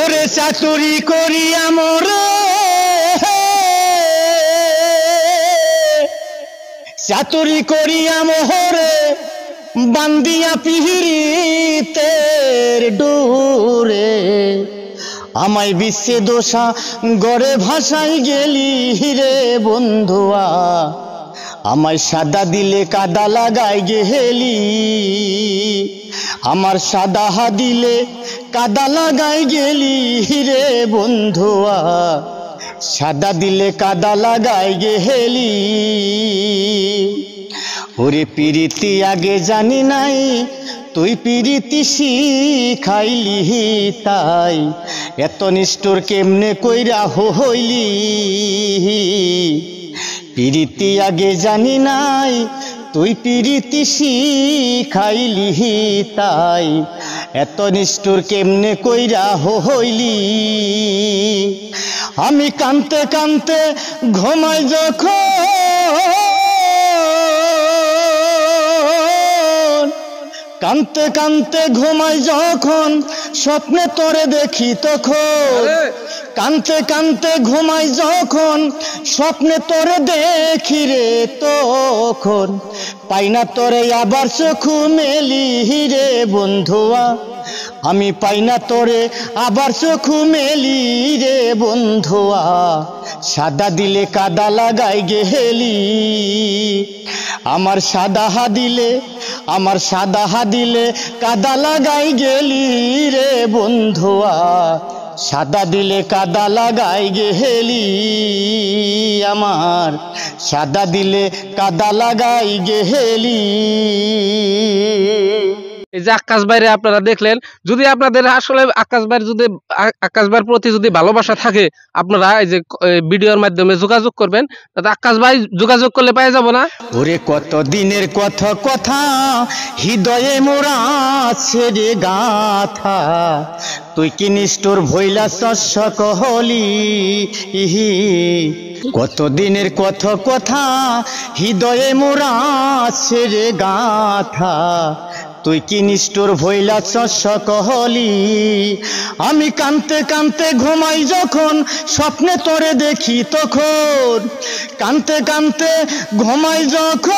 ওরে চাতুরি করিয়া মোরে চাতুরি করিয়া মোহরে বান্দিয়া পিহিরিতের ডুরে আমায় বিশ্বে দোষা গড়ে ভাষাই গেলি রে বন্ধুয়া আমায় সাদা দিলে কাদা লাগাই গেলি আমার সাদা দিলে কাদা লাগাই গেলি রে বন্ধুয়া সাদা দিলে কাদা লাগাই গেলি ওরে পিরিতি আগে জানি নাই তুই পিরিতি শিখাইলি তাই এত নিষ্ঠুর কেমনে কইরা হইলি পিরিতি আগে জানি নাই তুই পিরিতি শিখাইলি তাই এত নিষ্ঠুর কেমনে কইরা হইলি আমি কানতে কানতে ঘুমাই যখন কানতে কানতে ঘুমাই যখন স্বপ্নে তোরে দেখি তখন কানতে কানতে ঘুমাই যখন স্বপ্নে তোরে দেখি রে তখন পাই না তোরে আবার চোখু মেলি রে বন্ধুয়া আমি পাই না তোরে আবার চোখু মেলি রে বন্ধুয়া সাদা দিলে কাদা লাগাই গেলি আমার সাদা দিলে কাদা লাগাই গেলি রে বন্ধুয়া সাদা দিলে কাদা লাগাই গেলি আমার সাদা দিলে কাদা লাগাই গেলি। এই যে আকাশ ভাইরে আপনারা দেখলেন, যদি আপনাদের আসলে আকাশ ভাইয়ের প্রতি যদি ভালোবাসা থাকে আপনারা এই যে ভিডিওর মাধ্যমে যোগাযোগ করবেন, তাতে আকাশ ভাই যোগাযোগ করলে পাওয়া যাব না। ওরে কত দিনের কথা হৃদয়ে মোরা ছেড়ে গাথা তুই কি নিষ্ঠুর ভইলা শস্য কহলি কত দিনের কথা হৃদয়ে মোরা ছেড়ে গাথা তুই কি নিষ্ঠুর ভইলা শস্য কহলি আমি কানতে কানতে ঘুমাই যখন স্বপ্নে তোরে দেখি তখন কানতে কানতে ঘুমাই যখন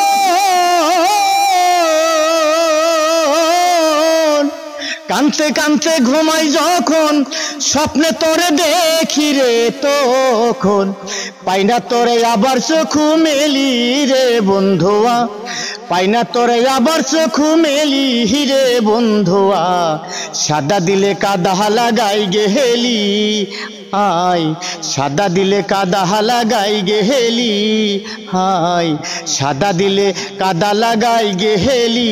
কানতে কানতে ঘুমাই যখন স্বপ্নে তোরে দেখি রে তখন পাই না তোরে আবার চোখু মেলি রে বন্ধুয়া পাই না তোরে আবার চোখু মেলি রে বন্ধুয়া সাদা দিলে কাদা লাগাই গেলি হাই সাদা দিলে কাদা লাগাই গেলি হাই সাদা দিলে কাদা লাগাই গেলি।